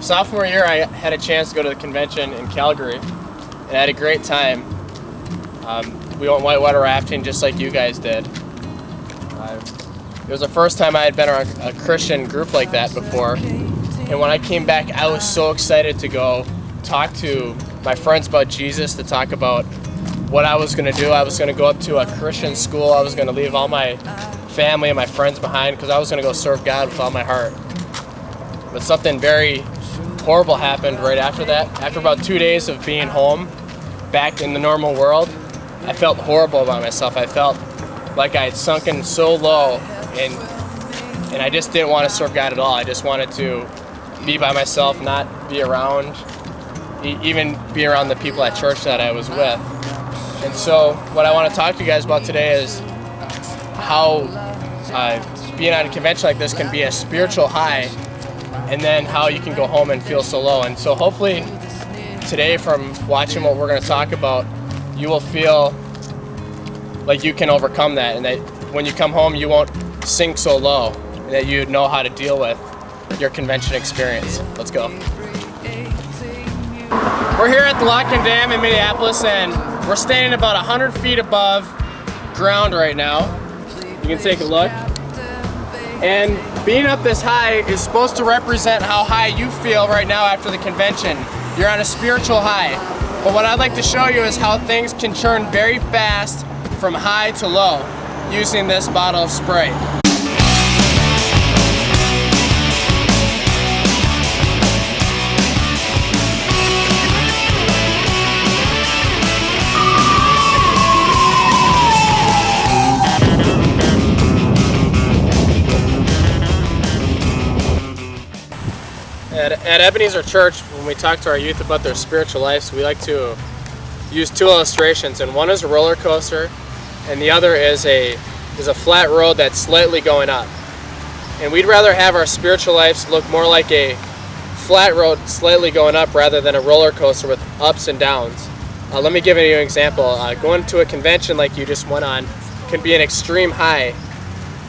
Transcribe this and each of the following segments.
Sophomore year, I had a chance to go to the convention in Calgary, and I had a great time. We went whitewater rafting just like you guys did. It was the first time I had been around a Christian group like that before, and when I came back, I was so excited to go talk to my friends about Jesus, to talk about what I was going to do. I was going to go up to a Christian school. I was going to leave all my family and my friends behind because I was going to go serve God with all my heart. But something very horrible happened right after that. After about 2 days of being home, back in the normal world, I felt horrible about myself. I felt like I had sunken so low, and I just didn't want to serve God at all. I just wanted to be by myself, not be around, even be around the people at church that I was with. And so what I want to talk to you guys about today is how being at a convention like this can be a spiritual high, and then how you can go home and feel so low. And so hopefully today, from watching what we're going to talk about, you will feel like you can overcome that, and that when you come home you won't sink so low, and that you know how to deal with your convention experience. Let's go. We're here at the Lockton Dam in Minneapolis, and we're standing about 100 feet above ground right now. You can take a look. And being up this high is supposed to represent how high you feel right now after the convention. You're on a spiritual high. But what I'd like to show you is how things can turn very fast from high to low using this bottle of Sprite. At Ebenezer Church, when we talk to our youth about their spiritual lives, we like to use two illustrations, and one is a roller coaster, and the other is a flat road that's slightly going up. And we'd rather have our spiritual lives look more like a flat road slightly going up rather than a roller coaster with ups and downs. Let me give you an example. Going to a convention like you just went on can be an extreme high,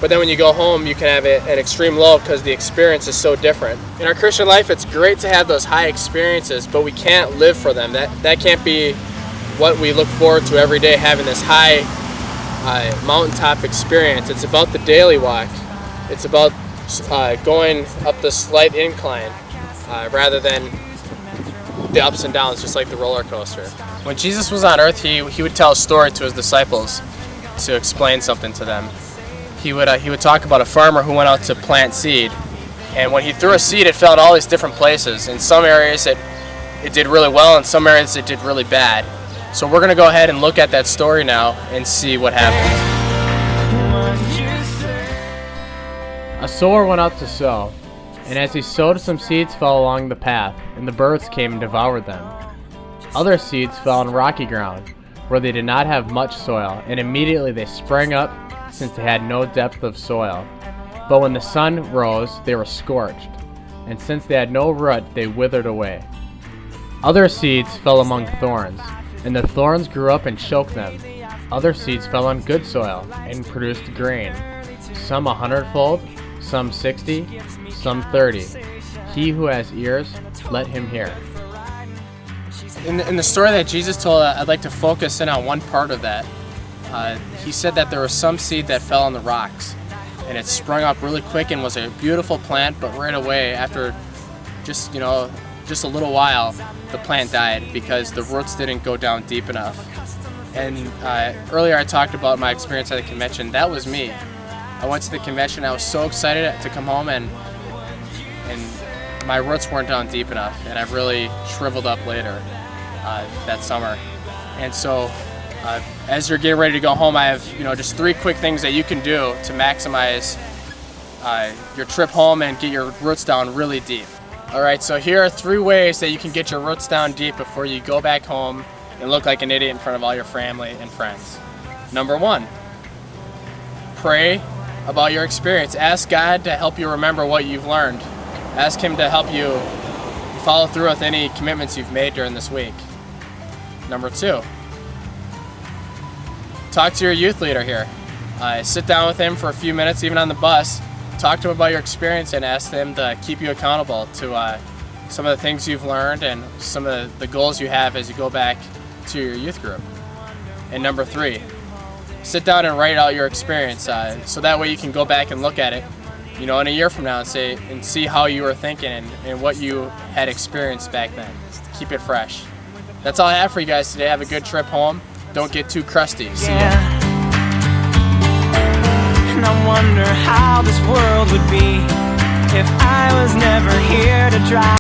but then when you go home you can have an extreme low because the experience is so different. In our Christian life, it's great to have those high experiences, but we can't live for them. That can't be what we look forward to every day, having this high mountaintop experience. It's about the daily walk. It's about going up the slight incline rather than the ups and downs, just like the roller coaster. When Jesus was on earth, he would tell a story to his disciples to explain something to them. He would talk about a farmer who went out to plant seed, and when he threw a seed, it fell in all these different places. In some areas it did really well, in some areas it did really bad. So we're going to go ahead and look at that story now and see what happened. A sower went out to sow, and as he sowed, some seeds fell along the path, and the birds came and devoured them. Other seeds fell on rocky ground, where they did not have much soil, and immediately they sprang up, since they had no depth of soil. But when the sun rose, they were scorched, and since they had no root, they withered away. Other seeds fell among thorns, and the thorns grew up and choked them. Other seeds fell on good soil, and produced grain, some 100-fold, some 60, some 30. He who has ears, let him hear. In the story that Jesus told, I'd like to focus in on one part of that. He said that there was some seed that fell on the rocks, and it sprung up really quick and was a beautiful plant, but right away, after just a little while, the plant died because the roots didn't go down deep enough. And earlier I talked about my experience at the convention. That was me. I went to the convention, I was so excited to come home, and my roots weren't down deep enough, and I really shriveled up later that summer. And so as you're getting ready to go home, I have just 3 quick things that you can do to maximize your trip home and get your roots down really deep. Alright, so here are 3 ways that you can get your roots down deep before you go back home and look like an idiot in front of all your family and friends. Number 1, pray about your experience. Ask God to help you remember what you've learned. Ask Him to help you follow through with any commitments you've made during this week. Number 2, talk to your youth leader here. Sit down with him for a few minutes, even on the bus. Talk to him about your experience and ask them to keep you accountable to some of the things you've learned and some of the goals you have as you go back to your youth group. And number 3, sit down and write out your experience, so that way you can go back and look at it, you know, in a year from now and see how you were thinking and what you had experienced back then. Keep it fresh. That's all I have for you guys today. Have a good trip home. Don't get too crusty. See ya. And I wonder how this world would be if I was never here to drive.